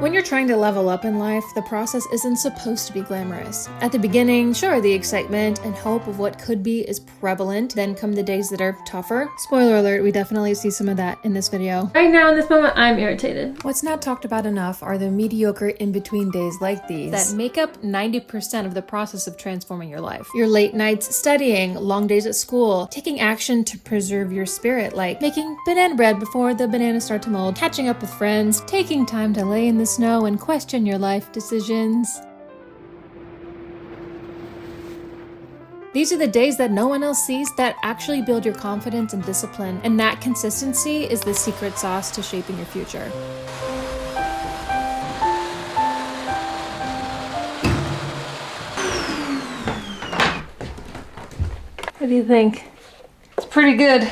When you're trying to level up in life, the process isn't supposed to be glamorous. At the beginning, sure, the excitement and hope of what could be is prevalent. Then come the days that are tougher. Spoiler alert, we definitely see some of that in this video. Right now in this moment, I'm irritated. What's not talked about enough are the mediocre in-between days like these that make up 90% of the process of transforming your life. Your late nights studying, long days at school, taking action to preserve your spirit, like making banana bread before the bananas start to mold, catching up with friends, taking time to lay in the snow and question your life decisions. These are the days that no one else sees that actually build your confidence and discipline, and that consistency is the secret sauce to shaping your future. What do you think? It's pretty good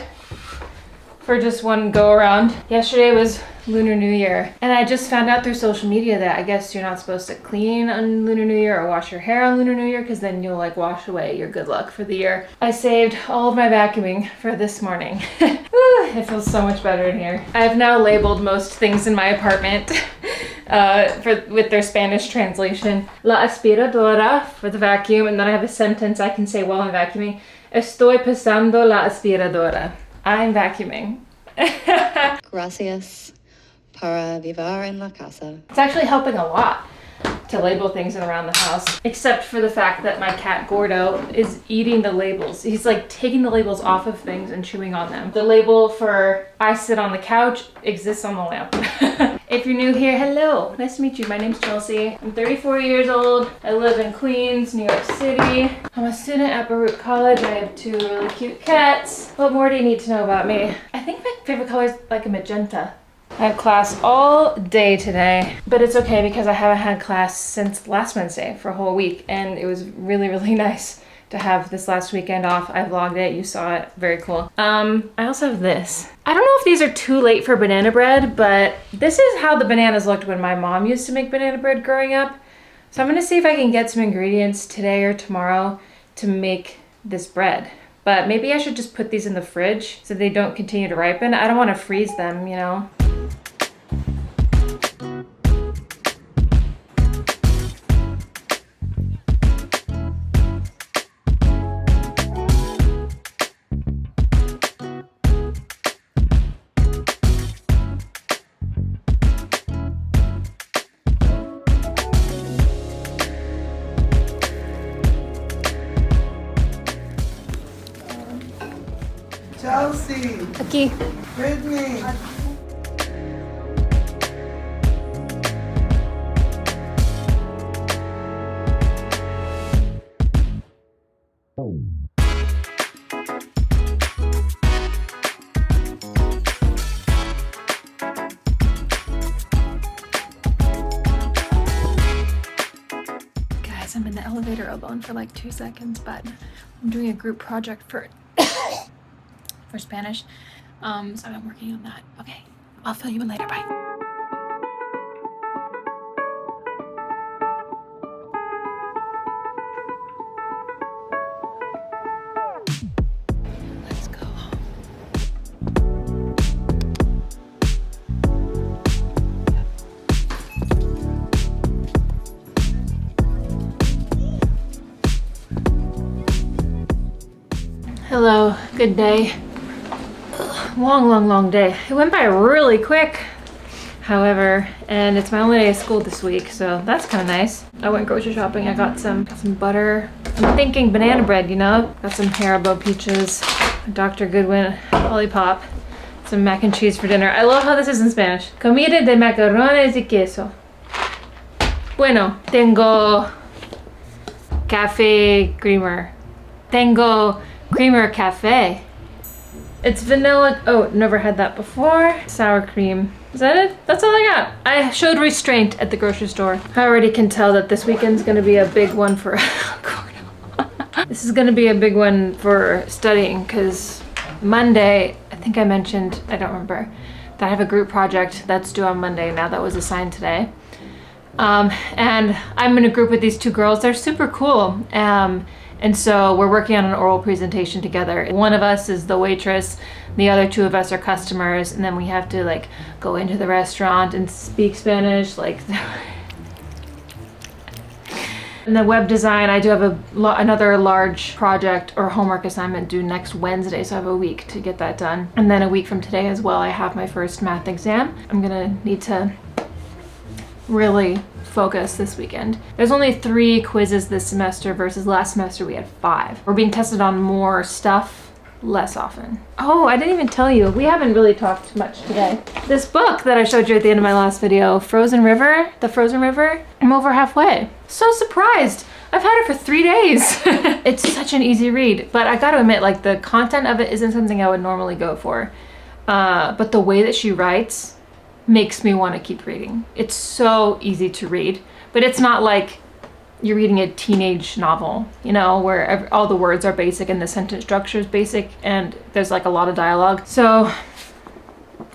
for just one go around. Yesterday was Lunar New Year, and I just found out through social media that I guess you're not supposed to clean on Lunar New Year or wash your hair on Lunar New Year because then you'll like wash away your good luck for the year. I saved all of my vacuuming for this morning. It feels so much better in here. I've now labeled most things in my apartment with their Spanish translation. La aspiradora for the vacuum, and then I have a sentence I can say while I'm vacuuming. Estoy pasando la aspiradora. I'm vacuuming. Gracias para vivir en la casa. It's actually helping a lot to label things around the house, except for the fact that my cat Gordo is eating the labels. He's like taking the labels off of things and chewing on them. The label for I sit on the couch exists on the lamp. If you're new here, hello. Nice to meet you. My name's Chelsea. I'm 34 years old. I live in Queens, New York City. I'm a student at Baruch College. I have 2 really cute cats. What more do you need to know about me? I think my favorite color is like a magenta. I have class all day today, but it's okay because I haven't had class since last Wednesday for a whole week, and it was really, really nice to have this last weekend off. I vlogged it, you saw it, very cool. I also have this. I don't know if these are too late for banana bread, but this is how the bananas looked when my mom used to make banana bread growing up. So I'm gonna see if I can get some ingredients today or tomorrow to make this bread. But maybe I should just put these in the fridge so they don't continue to ripen. I don't wanna freeze them, you know? Chelsea, Aquí. Brittany. Guys, I'm in the elevator alone for like 2 seconds, but I'm doing a group project for Spanish. So I've been working on that. Okay, I'll fill you in later. Bye. Let's go home. Hello, good day. Long day. It went by really quick, however, and it's my only day of school this week, so that's kind of nice. I went grocery shopping. I got some butter. I'm thinking banana bread, you know? Got some Haribo peaches, Dr. Goodwin lollipop, some mac and cheese for dinner. I love how this is in Spanish. Comida de macarrones y queso. Bueno, tengo café creamer. Tengo creamer café. It's vanilla. Oh, never had that before. Sour cream. Is that it? That's all I got. I showed restraint at the grocery store. I already can tell that this weekend's gonna be a big one for this is gonna be a big one for studying because Monday, I think I mentioned, I don't remember, that I have a group project that's due on Monday. Now that was assigned today. And I'm in a group with these 2 girls. They're super cool. And so we're working on an oral presentation together. One of us is the waitress, the other two of us are customers, and then we have to like go into the restaurant and speak Spanish. Like, and the web design, I do have another large project or homework assignment due next Wednesday, so I have a week to get that done. And then a week from today as well, I have my first math exam. I'm gonna need to really focus this weekend. There's only 3 quizzes this semester versus last semester we had 5. We're being tested on more stuff less often. Oh, I didn't even tell you, we haven't really talked much today. This book that I showed you at the end of my last video, The Frozen River, I'm over halfway. So surprised. I've had it for 3 days. It's such an easy read, but I gotta admit, like, the content of it isn't something I would normally go for. But the way that she writes makes me want to keep reading. It's so easy to read, but it's not like you're reading a teenage novel, you know, where all the words are basic and the sentence structure is basic and there's like a lot of dialogue. So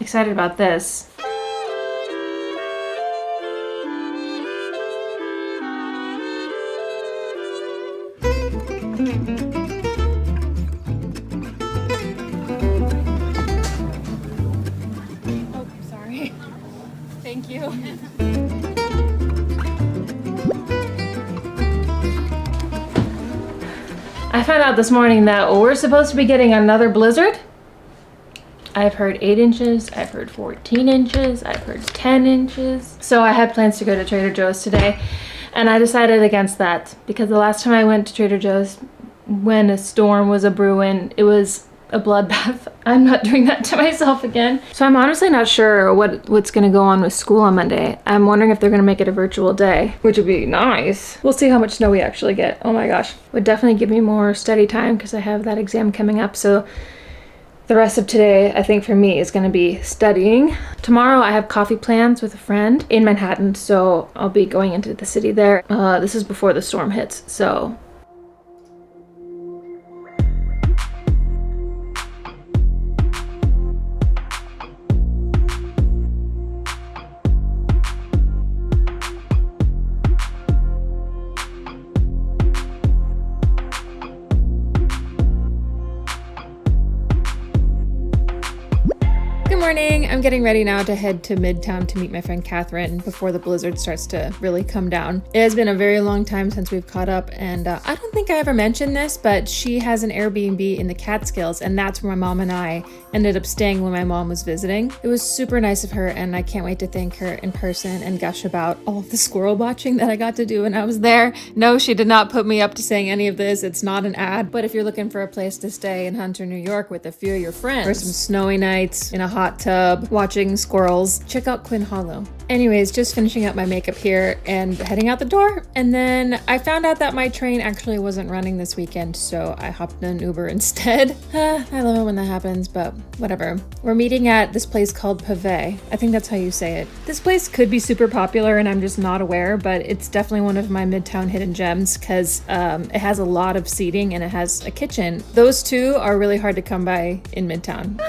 excited about this. Oh, sorry. Thank you. I found out this morning that we're supposed to be getting another blizzard. I've heard 8 inches, I've heard 14 inches, I've heard 10 inches. So I had plans to go to Trader Joe's today, and I decided against that because the last time I went to Trader Joe's when a storm was a brewing, it was a bloodbath. I'm not doing that to myself again. So I'm honestly not sure what's gonna go on with school on Monday. I'm wondering if they're gonna make it a virtual day, which would be nice. We'll see how much snow we actually get. Oh my gosh. Would definitely give me more study time because I have that exam coming up. So the rest of today, I think for me, is gonna be studying. Tomorrow I have coffee plans with a friend in Manhattan, so I'll be going into the city there. This is before the storm hits, so. Good morning. I'm getting ready now to head to Midtown to meet my friend Catherine before the blizzard starts to really come down. It has been a very long time since we've caught up, and I don't think I ever mentioned this, but she has an Airbnb in the Catskills, and that's where my mom and I ended up staying when my mom was visiting. It was super nice of her, and I can't wait to thank her in person and gush about all of the squirrel watching that I got to do when I was there. No, she did not put me up to saying any of this. It's not an ad, but if you're looking for a place to stay in Hunter, New York with a few of your friends for some snowy nights in a hot tub watching squirrels, check out Quinn Hollow. Anyways, just finishing up my makeup here and heading out the door, and then I found out that my train actually wasn't running this weekend, so I hopped in an Uber instead. I love it when that happens, but whatever. We're meeting at this place called Pavé. I think that's how you say it. This place could be super popular and I'm just not aware, but it's definitely one of my Midtown hidden gems because it has a lot of seating and it has a kitchen. Those two are really hard to come by in Midtown.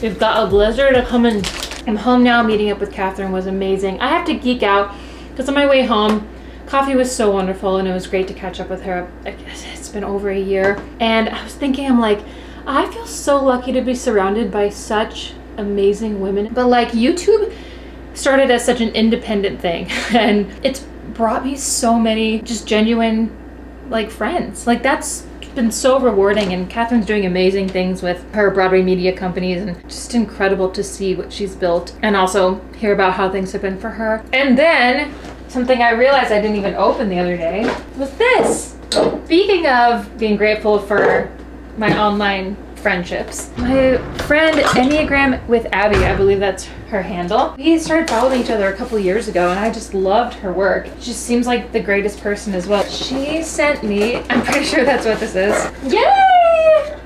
We've got a blizzard coming. I'm home now. Meeting up with Catherine was amazing. I have to geek out because on my way home, coffee was so wonderful and it was great to catch up with her. I guess it's been over a year. And I was thinking, I'm like, I feel so lucky to be surrounded by such amazing women. But like YouTube started as such an independent thing and it's brought me so many just genuine like friends. Like that's been so rewarding, and Catherine's doing amazing things with her Broadway media companies and just incredible to see what she's built and also hear about how things have been for her. And then something I realized I didn't even open the other day was this. Speaking of being grateful for my online friendships, my friend Enneagram with Abby, I believe that's her handle, we started following each other a couple years ago and I just loved her work. She just seems like the greatest person as well. She sent me, I'm pretty sure that's what this is. Yay!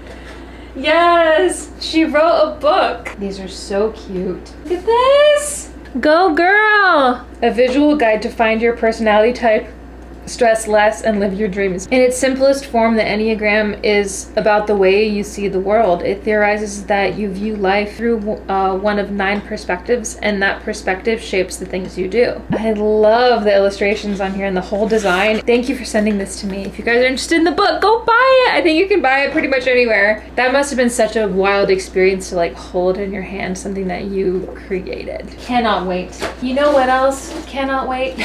Yes! She wrote a book. These are so cute. Look at this! Go girl! A visual guide to find your personality type stress less, and live your dreams. In its simplest form, the Enneagram is about the way you see the world. It theorizes that you view life through one of 9 perspectives, and that perspective shapes the things you do. I love the illustrations on here and the whole design. Thank you for sending this to me. If you guys are interested in the book, go buy it. I think you can buy it pretty much anywhere. That must have been such a wild experience to like hold in your hand something that you created. Cannot wait. You know what else cannot wait?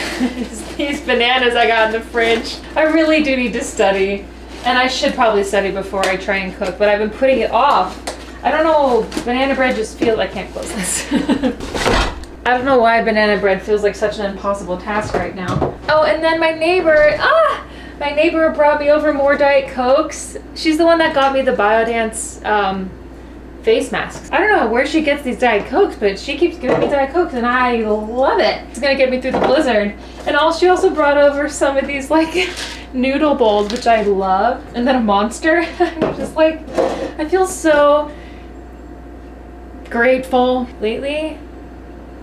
These bananas I got in the fridge. I really do need to study, and I should probably study before I try and cook, but I've been putting it off. I don't know, banana bread just feels, I can't close this. I don't know why banana bread feels like such an impossible task right now. Oh, and then my neighbor brought me over more Diet Cokes. She's the one that got me the Biodance face masks. I don't know where she gets these Diet Cokes, but she keeps giving me Diet Cokes and I love it. It's gonna get me through the blizzard. And she also brought over some of these like noodle bowls, which I love, and then a Monster. I'm just like, I feel so grateful. Lately,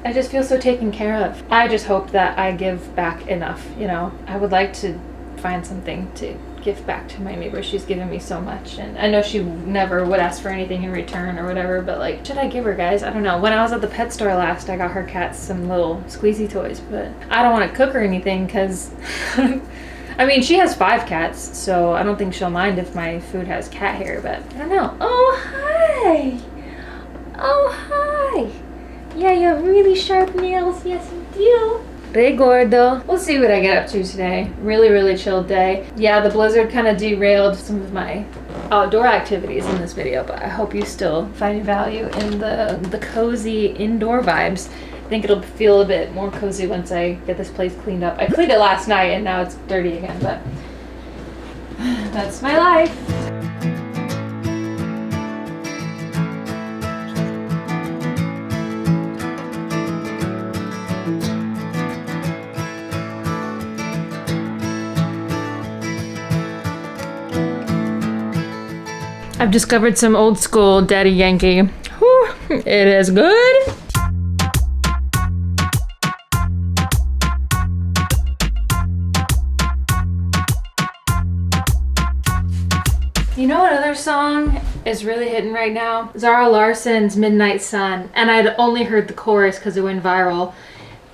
I just feel so taken care of. I just hope that I give back enough, you know. I would like to find something to give back to my neighbor. She's given me so much, and I know she never would ask for anything in return or whatever, but like, should I give her, guys? I don't know. When I was at the pet store last, I got her cat some little squeezy toys, but I don't want to cook or anything because I mean, she has 5 cats, so I don't think she'll mind if my food has cat hair, but I don't know. Oh, hi! Oh, hi! Yeah, you have really sharp nails. Yes, you do. Hey, gordo. We'll see what I get up to today. Really, really chilled day. Yeah, the blizzard kind of derailed some of my outdoor activities in this video, but I hope you still find value in the cozy indoor vibes. I think it'll feel a bit more cozy once I get this place cleaned up. I cleaned it last night and now it's dirty again, but that's my life. I've discovered some old school Daddy Yankee. Whew, it is good. You know what other song is really hitting right now? Zara Larsson's Midnight Sun. And I'd only heard the chorus because it went viral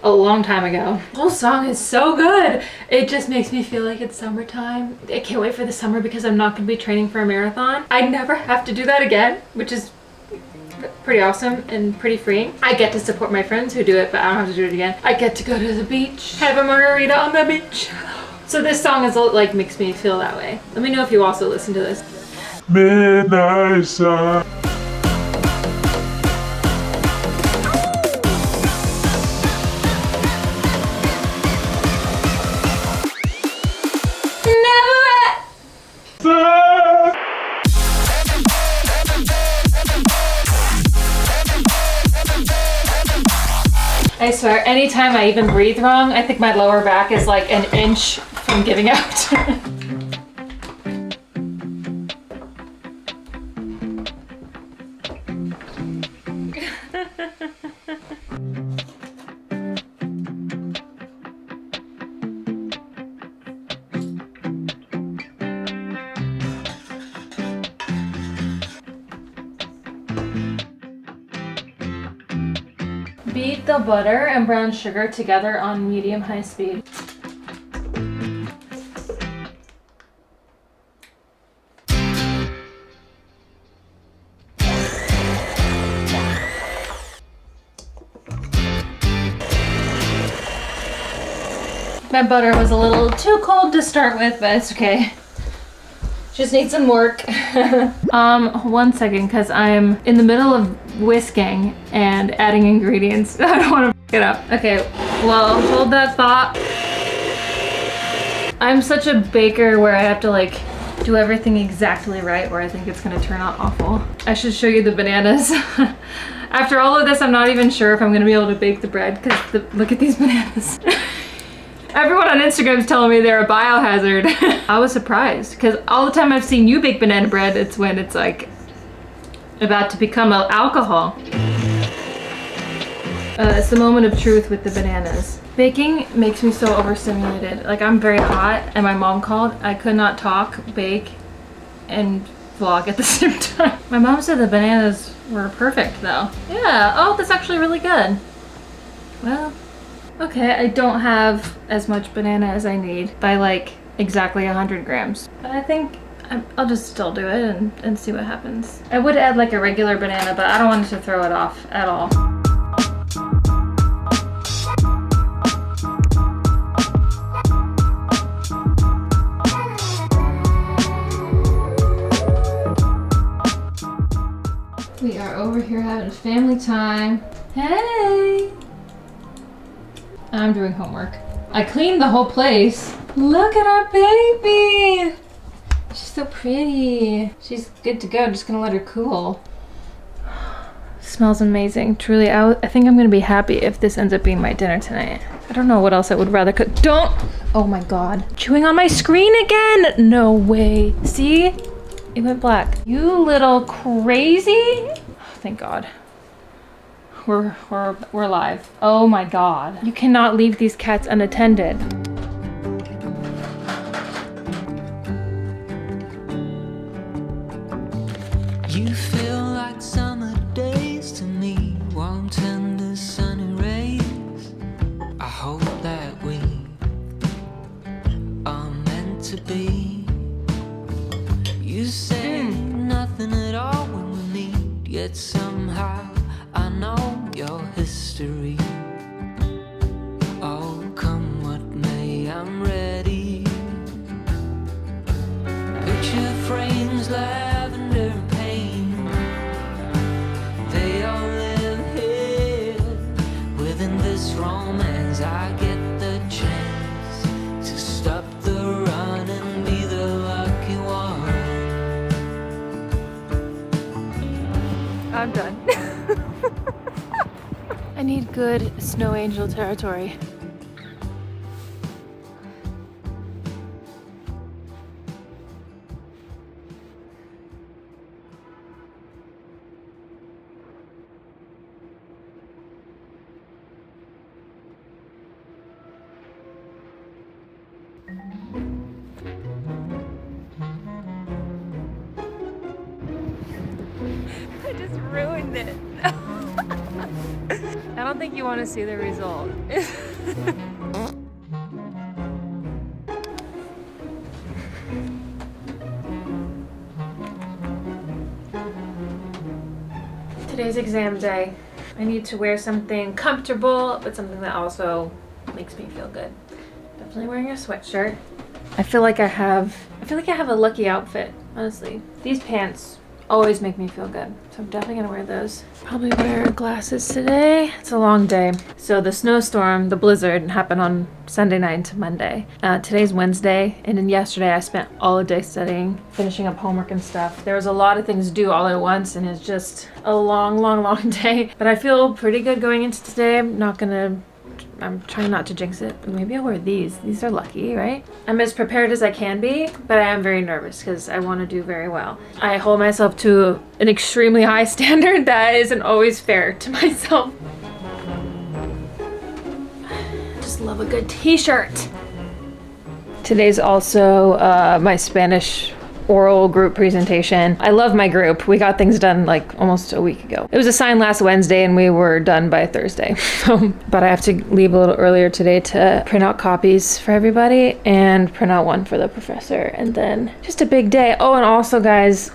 a long time ago. The whole song is so good. It just makes me feel like it's summertime. I can't wait for the summer because I'm not gonna be training for a marathon. I never have to do that again, which is pretty awesome and pretty freeing. I get to support my friends who do it, but I don't have to do it again. I get to go to the beach, have a margarita on the beach. So this song is like makes me feel that way. Let me know if you also listen to this. Midnight sun. I swear, anytime I even breathe wrong, I think my lower back is like an inch from giving out. Beat the butter and brown sugar together on medium-high speed. My butter was a little too cold to start with, but it's okay. Just need some work. 1 second, because I'm in the middle of whisking and adding ingredients. I don't want to f it up. Okay, well, hold that thought. I'm such a baker where I have to like do everything exactly right, or I think it's gonna turn out awful. I should show you the bananas. After all of this, I'm not even sure if I'm gonna be able to bake the bread, because look at these bananas. Everyone on Instagram is telling me they're a biohazard. I was surprised because all the time I've seen you bake banana bread, it's when it's like about to become alcohol. It's the moment of truth with the bananas. Baking makes me so overstimulated. Like, I'm very hot, and my mom called. I could not talk, bake, and vlog at the same time. My mom said the bananas were perfect though. Yeah, oh, that's actually really good. Well, okay, I don't have as much banana as I need by like exactly 100 grams. But I think I'll just still do it and see what happens. I would add like a regular banana, but I don't want it to throw it off at all. We are over here having family time. Hey! I'm doing homework. I cleaned the whole place. Look at our baby! She's so pretty. She's good to go. I'm just gonna let her cool. Smells amazing. Truly, I think I'm gonna be happy if this ends up being my dinner tonight. I don't know what else I would rather cook. Don't! Oh my god. Chewing on my screen again! No way. See? It went black. You little crazy. Thank God. We're live. Oh my God. You cannot leave these cats unattended. You feel like summer days to me, warm tender sunny rays. I hope that we are meant to be. You say nothing at all when we meet, yet somehow I know your history. Oh, come what may, I'm ready. Picture frames, lavender and pain, they all live here within this romance. I get the chance to stop the run and be the lucky one. I'm done. I need good snow angel territory. I just ruined it. I don't think you want to see the result. Today's exam day. I need to wear something comfortable, but something that also makes me feel good. Definitely wearing a sweatshirt. I feel like I have a lucky outfit, honestly. These pants always make me feel good, so I'm definitely gonna wear those. Probably wear glasses today. It's a long day. So the snowstorm, the blizzard, happened on Sunday night into Monday. Today's Wednesday, and then yesterday I spent all day studying, finishing up homework and stuff. There was a lot of things to do all at once, and it's just a long, long, long day. But I feel pretty good going into today. I'm trying not to jinx it, but maybe I'll wear these. These are lucky, right? I'm as prepared as I can be, but I am very nervous because I want to do very well. I hold myself to an extremely high standard that isn't always fair to myself. Just love a good t-shirt. Today's also my Spanish oral group presentation. I love my group. We got things done like almost a week ago. It was assigned last Wednesday and we were done by Thursday. But I have to leave a little earlier today to print out copies for everybody and print out one for the professor, and then just a big day. Oh, and also guys,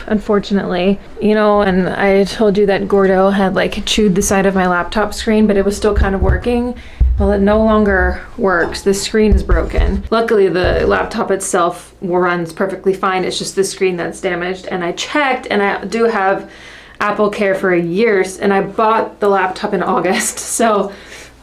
unfortunately, and I told you that Gordo had like chewed the side of my laptop screen, but it was still kind of working. Well, it no longer works. The screen is broken. Luckily, the laptop itself runs perfectly fine. It's just the screen that's damaged. And I checked, and I do have Apple Care for a year, and I bought the laptop in August. So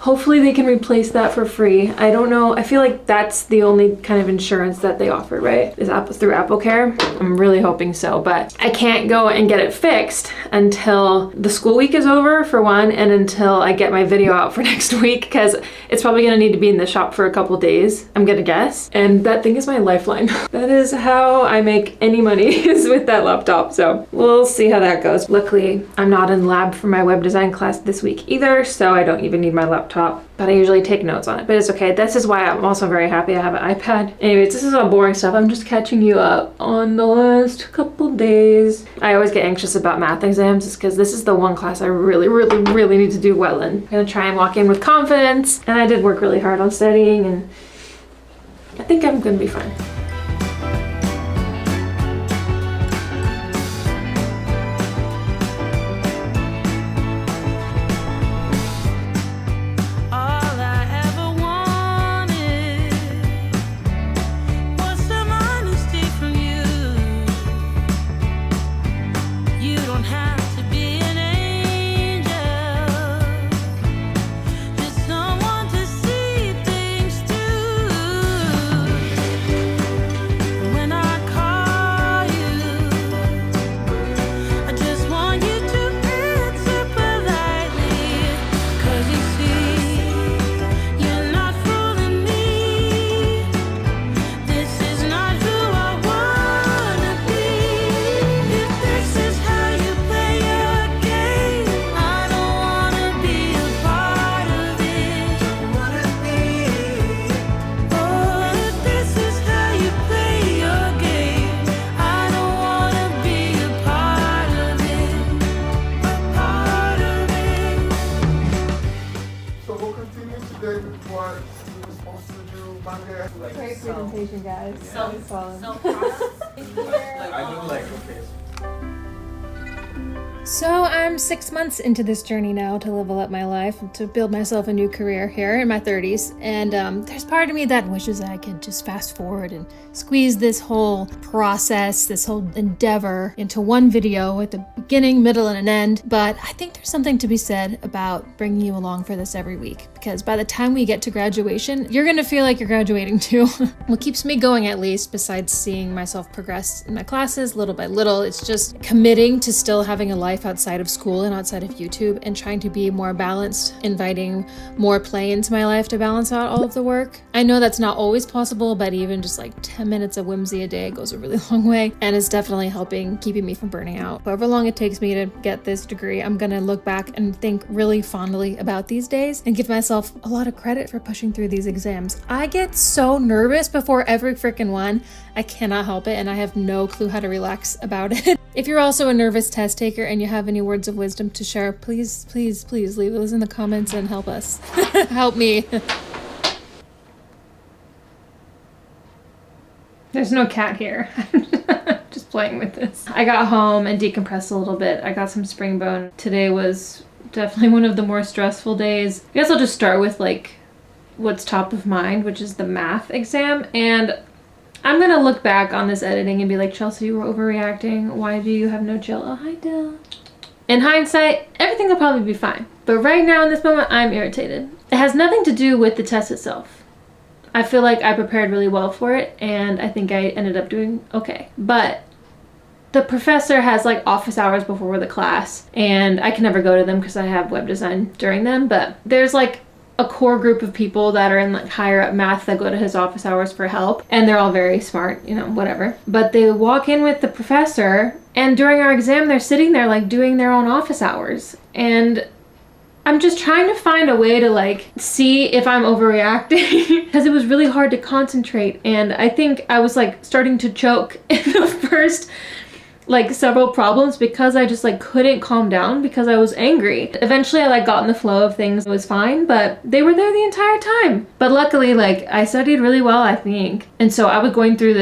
Hopefully they can replace that for free. I don't know. I feel like that's the only kind of insurance that they offer, right? Is through AppleCare. I'm really hoping so, but I can't go and get it fixed until the school week is over, for one, and until I get my video out for next week, because it's probably gonna need to be in the shop for a couple days, I'm gonna guess. And that thing is my lifeline. That is how I make any money, is with that laptop. So we'll see how that goes. Luckily, I'm not in lab for my web design class this week either, so I don't even need my laptop. But I usually take notes on it, but it's okay. This is why I'm also very happy I have an iPad. Anyways, this is all boring stuff. I'm just catching you up on the last couple days. I always get anxious about math exams because this is the one class I really need to do well in. I'm gonna try and walk in with confidence, and I did work really hard on studying, and I think I'm gonna be fine. Great presentation, guys. So So I'm 6 months into this journey now to level up my life, to build myself a new career here in my 30s. And there's part of me that wishes I could just fast forward and squeeze this whole process, this whole endeavor into one video with a beginning, middle, and an end. But I think there's something to be said about bringing you along for this every week, because by the time we get to graduation, you're gonna feel like you're graduating too. What keeps me going, at least, besides seeing myself progress in my classes little by little, it's just committing to still having a life outside of school and outside of YouTube, and trying to be more balanced, inviting more play into my life to balance out all of the work. I know that's not always possible, but even just like 10 minutes of whimsy a day goes a really long way, and it's definitely helping keeping me from burning out. However long it takes me to get this degree, I'm gonna look back and think really fondly about these days and give myself a lot of credit for pushing through these exams. I get so nervous before every freaking one. I cannot help it, and I have no clue how to relax about it. If you're also a nervous test taker and you have any words of wisdom to share, please leave those in the comments and help us. Help me. There's no cat here. Just playing with this. I got home and decompressed a little bit. I got some spring bone. Today was definitely one of the more stressful days. I guess I'll just start with like what's top of mind, which is the math exam. And I'm gonna look back on this editing and be like, Chelsea, you were overreacting. Why do you have no chill? Oh, hi, Dill. In hindsight, everything will probably be fine. But right now in this moment, I'm irritated. It has nothing to do with the test itself. I feel like I prepared really well for it, and I think I ended up doing okay. But the professor has like office hours before the class, and I can never go to them because I have web design during them. But there's like a core group of people that are in like higher up math that go to his office hours for help, and they're all very smart, you know, whatever. But they walk in with the professor, and during our exam they're sitting there like doing their own office hours, and I'm just trying to find a way to like see if I'm overreacting because it was really hard to concentrate, and I think I was like starting to choke in the first like several problems because I just like couldn't calm down because I was angry. Eventually I like got in the flow of things. It was fine, but they were there the entire time. But luckily like I studied really well, I think. And so I was going through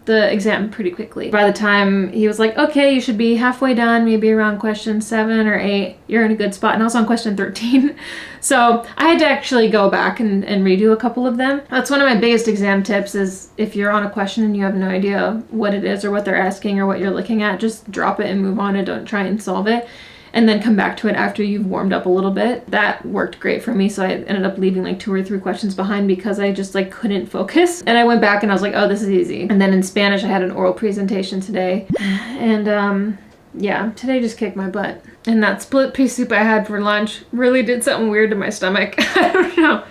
the exam pretty quickly. By the time he was like, okay, you should be halfway done, maybe around question 7 or 8, you're in a good spot. And I was on question 13. So I had to actually go back and redo a couple of them. That's one of my biggest exam tips, is if you're on a question and you have no idea what it is or what they're asking or what you're looking at, just drop it and move on and don't try and solve it. and then come back to it after you've warmed up a little bit. That worked great for me, so I ended up leaving like 2 or 3 questions behind because I just like couldn't focus. And I went back and I was like, oh, this is easy. And then in Spanish, I had an oral presentation today, and yeah, today just kicked my butt. And that split pea soup I had for lunch really did something weird to my stomach. I don't know.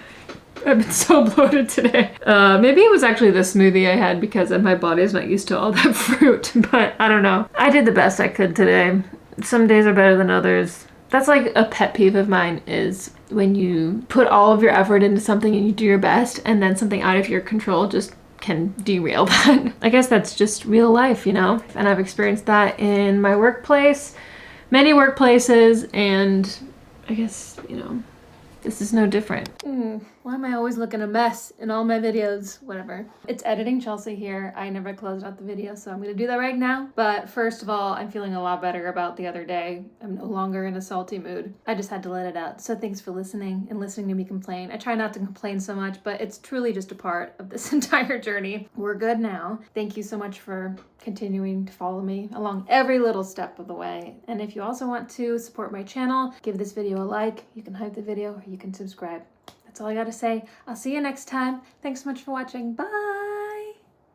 I've been so bloated today. Maybe it was actually the smoothie I had because my body is not used to all that fruit, but I don't know. I did the best I could today. Some days are better than others. That's like a pet peeve of mine, is when you put all of your effort into something and you do your best and then something out of your control just can derail that. I guess that's just real life, you know? And I've experienced that in my workplace, many workplaces, and I guess, you know, this is no different. Why am I always looking a mess in all my videos? Whatever. It's editing Chelsea here. I never closed out the video, so I'm gonna do that right now. But first of all, I'm feeling a lot better about the other day. I'm no longer in a salty mood. I just had to let it out. So thanks for listening and listening to me complain. I try not to complain so much, but it's truly just a part of this entire journey. We're good now. Thank you so much for continuing to follow me along every little step of the way. And if you also want to support my channel, give this video a like. You can hype the video or you can subscribe. That's all I gotta say. I'll see you next time. Thanks so much for watching. Bye!